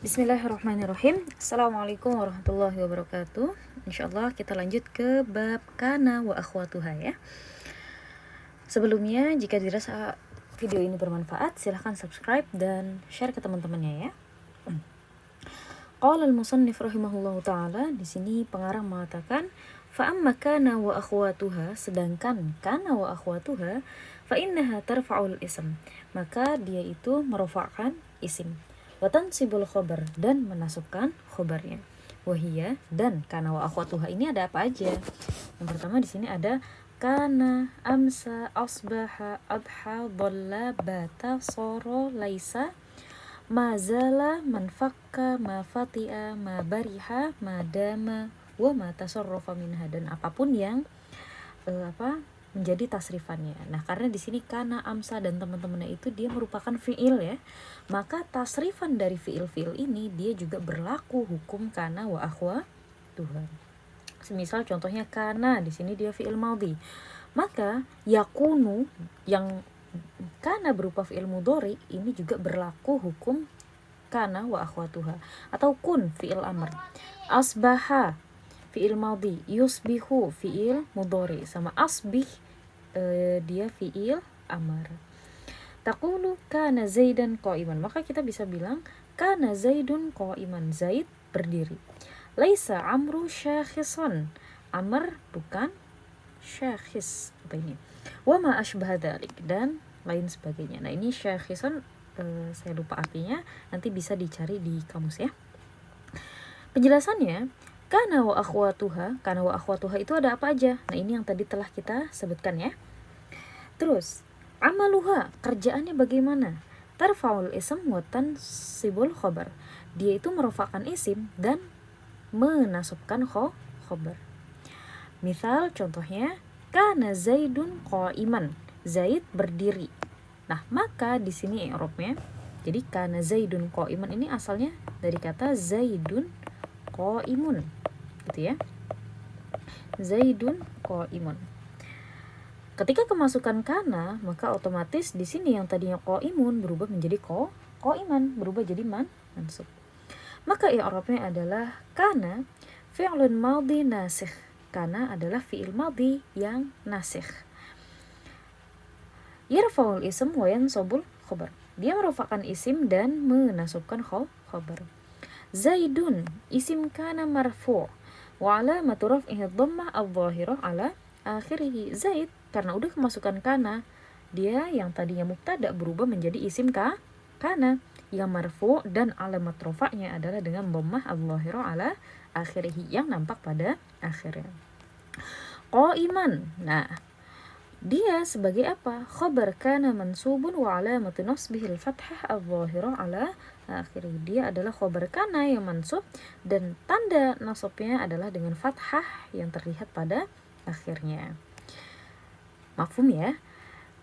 Bismillahirrahmanirrahim. Assalamualaikum warahmatullahi wabarakatuh. Insyaallah kita lanjut ke bab kana wa akhwatuha ya. Sebelumnya jika dirasa video ini bermanfaat, silahkan subscribe dan share ke teman-temannya ya. Qala al-musannif rahimahullahu taala, di sini pengarang mengatakan fa amma kana wa akhwatuha, sedangkan kana wa akhwatuha fa innaha tarfa'ul ism, maka dia itu merofakkan isim, wa tansibul khobar, dan menasubkan khobarnya. Wahia, dan kana wa akhwatuha ini ada apa aja? Yang pertama di sini ada kana, amsa, asbaha, adha, dhalla, bata, soro, laisa, mazala, manfakka, mafati'a, mabariha, madama, wa ma tasarrafa minha, dan apapun yang menjadi tasrifannya. Nah, karena di sini kana, amsa, dan teman-temannya itu dia merupakan fiil ya, maka tasrifan dari fiil-fiil ini dia juga berlaku hukum kana wa akhwatuha. Semisal contohnya kana di sini dia fiil madhi, maka yakunu yang kana berupa fiil mudhari ini juga berlaku hukum kana wa akhwatuha. Atau kun fiil amr, asbaha fiil madhi, yusbihu fiil mudhari, sama asbih dia fiil amr. Taqulu kana zaidan qa'iman, maka kita bisa bilang kana zaidun qa'iman, zaid berdiri. Laisa amru syakhisan, amr bukan syakhis, apa ini, wa ma ashbaha dzalik, dan lain sebagainya. Nah, ini syakhisan saya lupa artinya, nanti bisa dicari di kamus ya. Penjelasannya, kana wa akhwatuha itu ada apa aja? Nah, ini yang tadi telah kita sebutkan ya. Terus amaluha, kerjaannya bagaimana? Tarfaul ism wa tansibul khobar, dia itu merofakkan isim dan menasubkan khobar. Misal contohnya kana zaidun qa'iman, zaid berdiri. Nah, maka di sini i'rabnya, jadi kana zaidun qa'iman ini asalnya dari kata zaidun qa'imun, gitu ya. Zaidun qa'imun. Ketika kemasukan kana, maka otomatis di sini yang tadinya qa'imun berubah menjadi qa'iman, berubah jadi mansub. Maka i'rabnya adalah kana fi'lun madhi nasikh. Kana adalah fi'il madhi yang nasikh. Yarfa'ul ism wa yansabul khobar, dia merofakkan isim dan menasubkan khobar. Zaidun isim kana marfu' wa alamatu raf'ihi dhammah adh-dhahirah ala akhirih. Zaid karena udah kemasukan kana, dia yang tadinya mubtada berubah menjadi isim kana yang marfu' dan alamat rafa'nya adalah dengan dhammah adh-dhahirah ala akhirih, yang nampak pada akhirnya. Qa'iman, nah dia sebagai apa? Khabar kana mansubun wa alamatu nasbihi al-fathah adh-dhahirah ala akhirih. Dia adalah khabar kana yang mansub dan tanda nasabnya adalah dengan fathah yang terlihat pada akhirnya. Mafhum ya?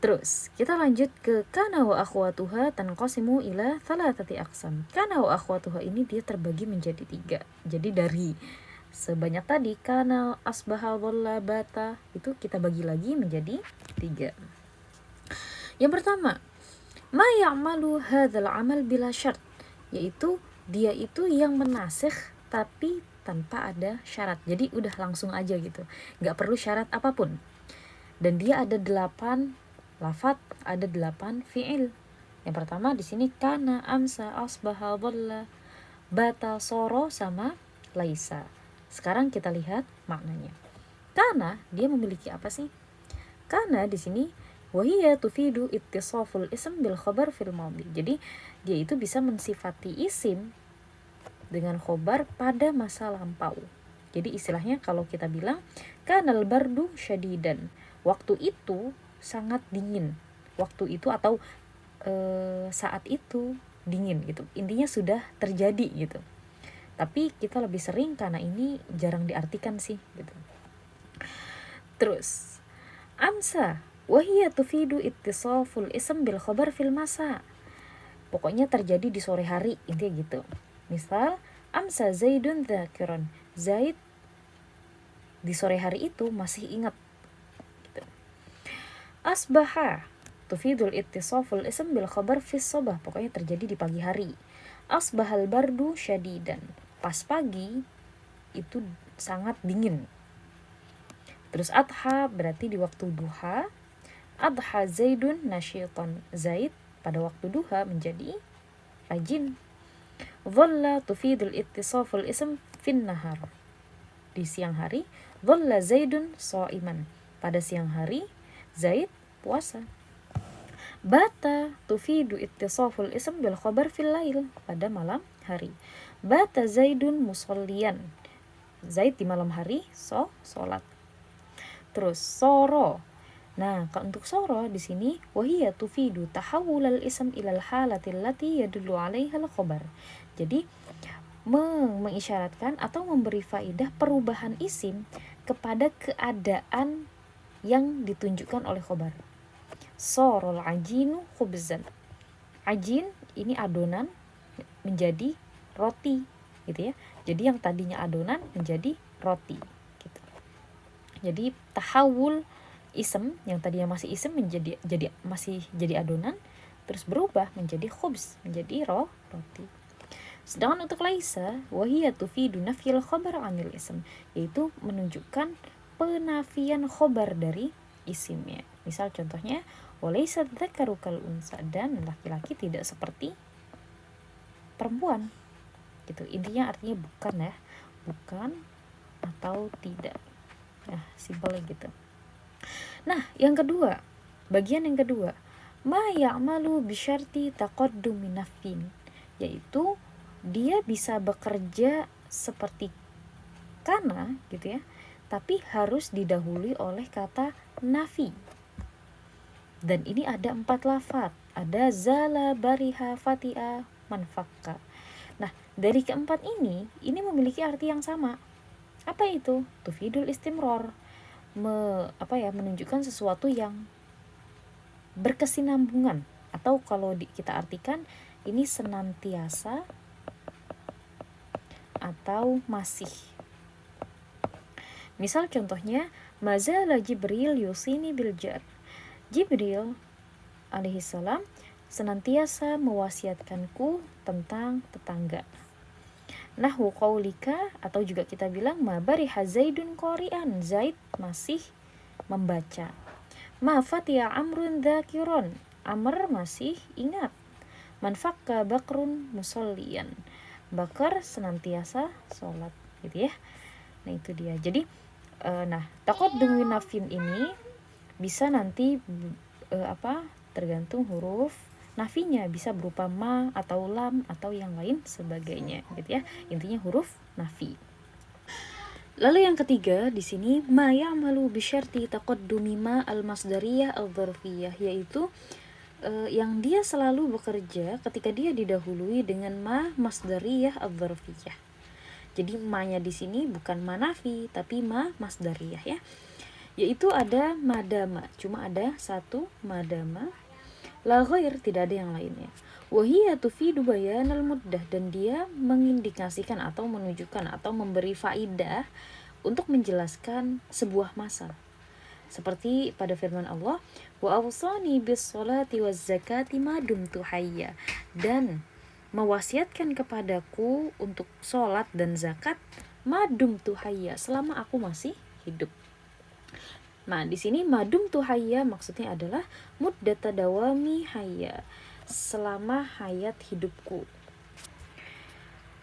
Terus kita lanjut ke kana wa akhwatuha tanqasimu ila thalathati aqsam. Kana wa akhwatuha ini dia terbagi menjadi 3. Jadi dari sebanyak tadi kana, asbaha, dhalla, bata, itu kita bagi lagi menjadi 3. Yang pertama, ma ya'malu hadzal amal bila syart, yaitu dia itu yang menasikh tapi tanpa ada syarat. Jadi udah langsung aja gitu, nggak perlu syarat apapun. Dan dia ada 8 lafadz, ada 8 fi'il. Yang pertama di sini kana, amsa, asbaha, dhalla, bata, soro, sama laisa. Sekarang kita lihat maknanya. Kana dia memiliki apa sih? Kana di sini wahiya tufidu ittisaful ism bil khabar fil madhi. Jadi dia itu bisa mensifati isim dengan khobar pada masa lampau. Jadi istilahnya kalau kita bilang kanal bardu syadidan, waktu itu sangat dingin. Waktu itu atau saat itu dingin gitu. Intinya sudah terjadi gitu. Tapi kita lebih sering karena ini jarang diartikan sih gitu. Terus amsa wahiya tufidu ittisaful ism bil khabar fil masa. Pokoknya terjadi di sore hari, intinya gitu. Misal amsa zaidun dzakiran, Zaid di sore hari itu masih ingat gitu. Asbaha tufidul ittisaful ism bil khabar fis sabah, pokoknya terjadi di pagi hari. Asbahal bardu syadidan. Pas pagi itu sangat dingin. Terus adha berarti di waktu duha. Adha Zaidun nasyitan. Zaid pada waktu duha menjadi rajin. Dhalla tufidul ittisaful ism fin nahar. Di siang hari, dhalla Zaidun sha'iman. Pada siang hari, Zaid puasa. Bata tufidu ittisaful ism bil khabar fil lail. Pada malam hari. Bata Zaidun musalliyan. Zaid di malam hari sholat. Terus soro. Nah, kalau untuk soro di sini wahiya tufidu tahawul al-ism ila al-halati allati yadullu 'alaiha al-khabar. Jadi mengisyaratkan atau memberi faidah perubahan isim kepada keadaan yang ditunjukkan oleh khabar. Sorol ajinu khubzan. Ajin ini adonan menjadi roti, gitu ya. Jadi yang tadinya adonan menjadi roti, gitu. Jadi tahawul ism yang tadinya masih ism masih jadi adonan, terus berubah menjadi khubz, menjadi roti. Sedangkan untuk laisa wahiya tufidu nafyil khabar 'anil ism, yaitu menunjukkan penafian khabar dari isimnya. Misal contohnya walaysa dzakaru kal unsa, dan laki-laki tidak seperti perempuan. Gitu. Intinya artinya bukan ya, bukan atau tidak. Nah, simpelnya gitu. Nah, yang kedua, bagian yang kedua, ma ya'malu bisyarti taqaddumi nafin, yaitu dia bisa bekerja seperti kana gitu ya, tapi harus didahului oleh kata nafi. Dan ini ada 4 lafaz. Ada zala, bariha, fati'a, manfakka. Nah, dari keempat ini memiliki arti yang sama. Apa itu? Tufidul istimror. Menunjukkan sesuatu yang berkesinambungan, atau kalau kita artikan ini senantiasa atau masih. Misal contohnya mazala Jibril yusini bil jar. Jibril alaihissalam senantiasa mewasiatkanku tentang tetangga. Nahwu qaulika, atau juga kita bilang ma bariha Zaidun qari'an, Zaid masih membaca. Ma fatiha Amrun dzakiron, Amr masih ingat. Man fakka Bakrun musalliyan, Bakar senantiasa sholat, gitu ya. Nah, itu dia. Jadi taqaddum nafin ini bisa nanti tergantung huruf nafinya, bisa berupa ma atau lam atau yang lain sebagainya, gitu ya. Intinya huruf nafi. Lalu yang ketiga di sini ma ya'malu bi syarti taqaddumi ma al-masdariyah al-dzarfiyah, yaitu yang dia selalu bekerja ketika dia didahului dengan ma masdariyah al-dzarfiyah. Jadi ma-nya di sini bukan ma nafi tapi ma masdariyah ya. Yaitu ada madama, cuma ada satu madama. La ghair, tidak ada yang lainnya. Wahiya tufidu bayanal muddah, dan dia mengindikasikan atau menunjukkan atau memberi faidah untuk menjelaskan sebuah masa. Seperti pada firman Allah, wa awsani bis sholati waz zakati ma dumtu hayya, dan mewasiatkan kepadaku untuk sholat dan zakat ma dumtu hayya, selama aku masih hidup. Nah, di sini madum tu hayya maksudnya adalah muddata dawami hayya, selama hayat hidupku.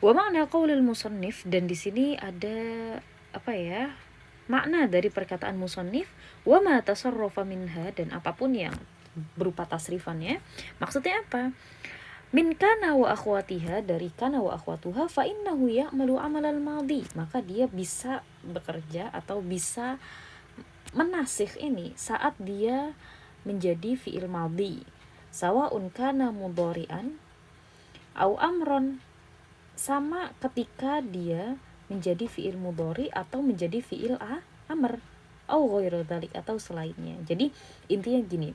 Wa makna qaulil musannif, dan di sini ada makna dari perkataan musannif, wa ma tasarrafa minha, dan apapun yang berupa tasrifannya. Maksudnya apa? Min kana wa akhwatiha, dari kana wa akhwatuha, fa innahu ya'malu amalal madhi, maka dia bisa bekerja atau bisa menasikh ini saat dia menjadi fi'il madhi, sawaun kana mudhari'an au amron, sama ketika dia menjadi fi'il mudhari atau menjadi fi'il amr, au ghairu dzalik, atau selainnya. Jadi intinya gini,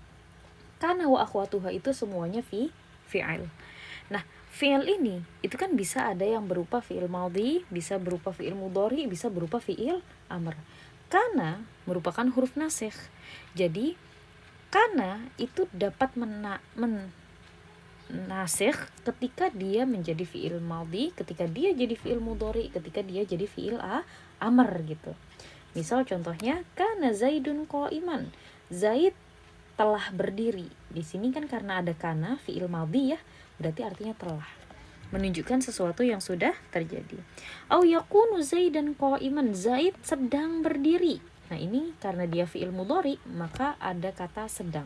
kana wa akhwatuha itu semuanya fi'il. Nah, fi'il ini itu kan bisa ada yang berupa fi'il madhi, bisa berupa fi'il mudhari, bisa berupa fi'il amr. Kana merupakan huruf nasikh. Jadi kana itu dapat nasikh ketika dia menjadi fi'il madhi, ketika dia jadi fi'il mudhari, ketika dia jadi fi'il amr gitu. Misal contohnya kana Zaidun qa'iman. Zaid telah berdiri. Di sini kan karena ada kana fi'il madhi ya, berarti artinya telah. Menunjukkan sesuatu yang sudah terjadi. Au yakunu Zaidan qa'iman. Zaid sedang berdiri. Nah, ini karena dia fi'il mudhari, maka ada kata sedang.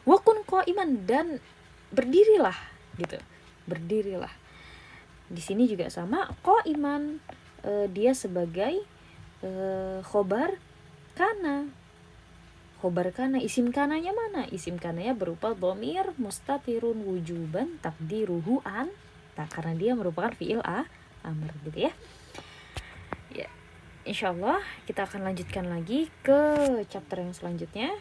Wa kun qa'iman, dan berdirilah gitu. Berdirilah. Di sini juga sama, qa'iman dia sebagai khobar kana. Khobar kana, isim kananya mana? Isim kananya berupa dhamir mustatirun wujuban takdiruhu anta, karena dia merupakan fi'il amr gitu ya. Ya, insyaallah kita akan lanjutkan lagi ke chapter yang selanjutnya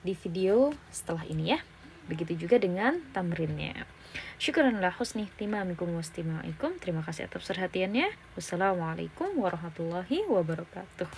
di video setelah ini ya. Begitu juga dengan tamrinnya. Syukran la husni ihtimamikum wastimaikum. Terima kasih atas perhatiannya. Wassalamualaikum warahmatullahi wabarakatuh.